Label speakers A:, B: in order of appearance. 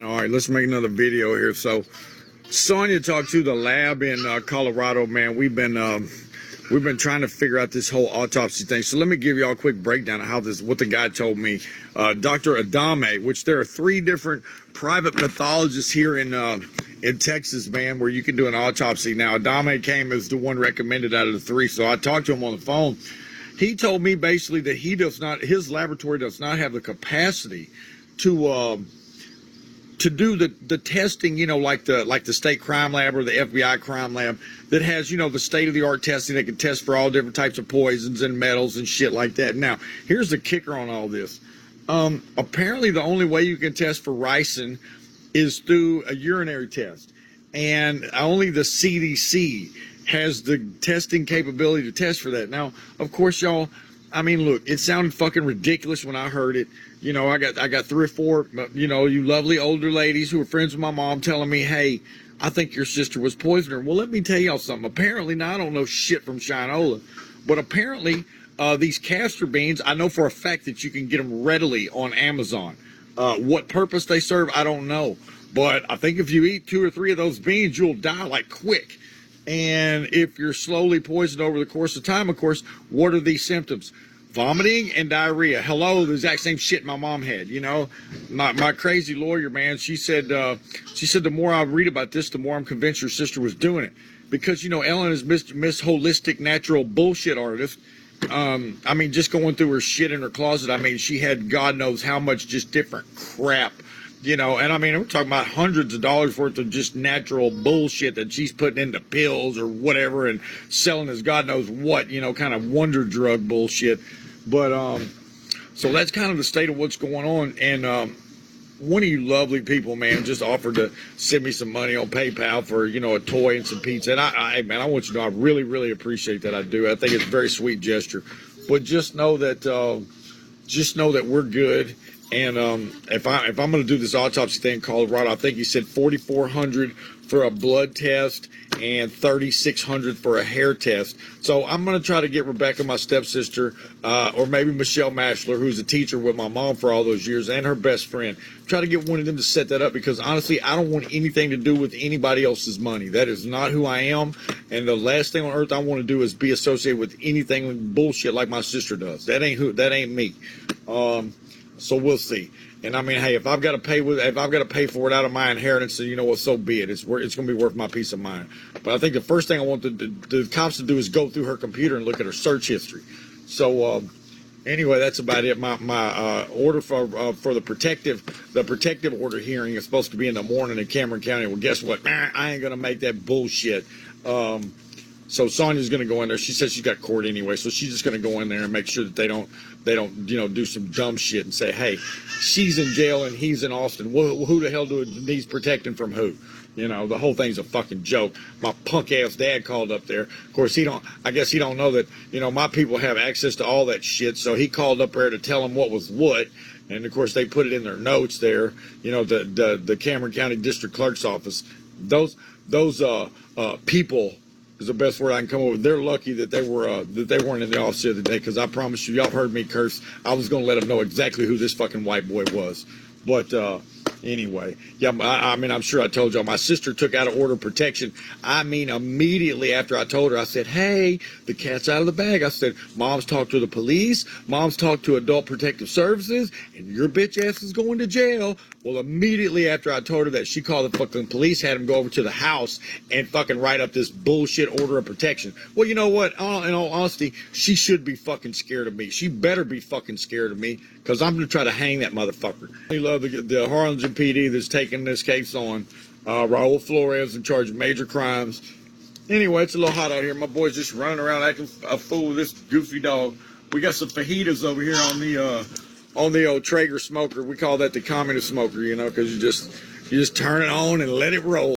A: All right, let's make another video here. So, Sonia talked to the lab in Colorado. Man, we've been trying to figure out this whole autopsy thing. So let me give you all a quick breakdown of what the guy told me. Dr. Adame, which there are 3 different private pathologists here in Texas, man, where you can do an autopsy. Now, Adame came as the one recommended out of the 3, so I talked to him on the phone. He told me basically that his laboratory does not have the capacity to do the testing, you know, like the state crime lab or the FBI crime lab that has, you know, the state-of-the-art testing that can test for all different types of poisons and metals and shit like that. Now, here's the kicker on all this. Apparently the only way you can test for ricin is through a urinary test, and only the CDC has the testing capability to test for that. Now, of course, y'all, I mean, look, it sounded fucking ridiculous when I heard it. You know, I got 3 or 4, you know, you lovely older ladies who are friends with my mom telling me, hey, I think your sister was poisoned her. Well, let me tell y'all something. Apparently, now I don't know shit from Shinola, but apparently these castor beans, I know for a fact that you can get them readily on Amazon. What purpose they serve, I don't know. But I think if you eat 2 or 3 of those beans, you'll die like quick. And if you're slowly poisoned over the course of time, of course, what are these symptoms? Vomiting and diarrhea. Hello, the exact same shit my mom had. You know, my crazy lawyer, man, she said the more I read about this, the more I'm convinced your sister was doing it. Because, you know, Ellen is Miss Holistic Natural Bullshit Artist. I mean, just going through her shit in her closet, I mean, she had God knows how much just different crap. You know, and I mean, we're talking about hundreds of dollars worth of just natural bullshit that she's putting into pills or whatever and selling as God knows what, you know, kind of wonder drug bullshit. But, so that's kind of the state of what's going on. And, one of you lovely people, man, just offered to send me some money on PayPal for, you know, a toy and some pizza. And man, I want you to know, I really, really appreciate that. I do. I think it's a very sweet gesture. But just know that we're good. And if I'm going to do this autopsy thing in Colorado, I think he said $4,400 for a blood test and $3,600 for a hair test. So I'm going to try to get Rebecca, my stepsister, or maybe Michelle Mashler, who's a teacher with my mom for all those years, and her best friend. Try to get one of them to set that up, because honestly, I don't want anything to do with anybody else's money. That is not who I am. And the last thing on earth I want to do is be associated with anything bullshit like my sister does. That ain't me. So we'll see. And I mean, hey, if I've got to pay for it out of my inheritance, then you know what, so be it. It's going to be worth my peace of mind. But I think the first thing I want the cops to do is go through her computer and look at her search history. So anyway, that's about it. My order for the protective order hearing is supposed to be in the morning in Cameron County. Well, guess what? I ain't gonna make that bullshit. So Sonia's going to go in there. She says she's got court anyway, so she's just going to go in there and make sure that they don't, you know, do some dumb shit and say, hey, she's in jail and he's in Austin. Who the hell needs protecting from who? You know, the whole thing's a fucking joke. My punk ass dad called up there. Of course, I guess he don't know that, you know, my people have access to all that shit. So he called up there to tell them what was what. And of course, they put it in their notes there. You know, the Cameron County District Clerk's office. Those people is the best word I can come up with. They're lucky that they weren't in the office the other day, because I promise you, y'all heard me curse. I was going to let them know exactly who this fucking white boy was. But anyway, yeah, I mean, I'm sure I told y'all, my sister took out an order of protection. I mean, immediately after I told her, I said, hey, the cat's out of the bag. I said, mom's talked to the police, mom's talked to Adult Protective Services, and your bitch ass is going to jail. Well, immediately after I told her that, she called the fucking police, had them go over to the house and fucking write up this bullshit order of protection. Well, you know what? In all honesty, she should be fucking scared of me. She better be fucking scared of me, because I'm going to try to hang that motherfucker. I love the Harlingen PD that's taking this case on. Raul Flores in charge of major crimes. Anyway, it's a little hot out here. My boy's just running around acting a fool with this goofy dog. We got some fajitas over here on the old Traeger smoker. We call that the communist smoker, you know, because you just turn it on and let it roll.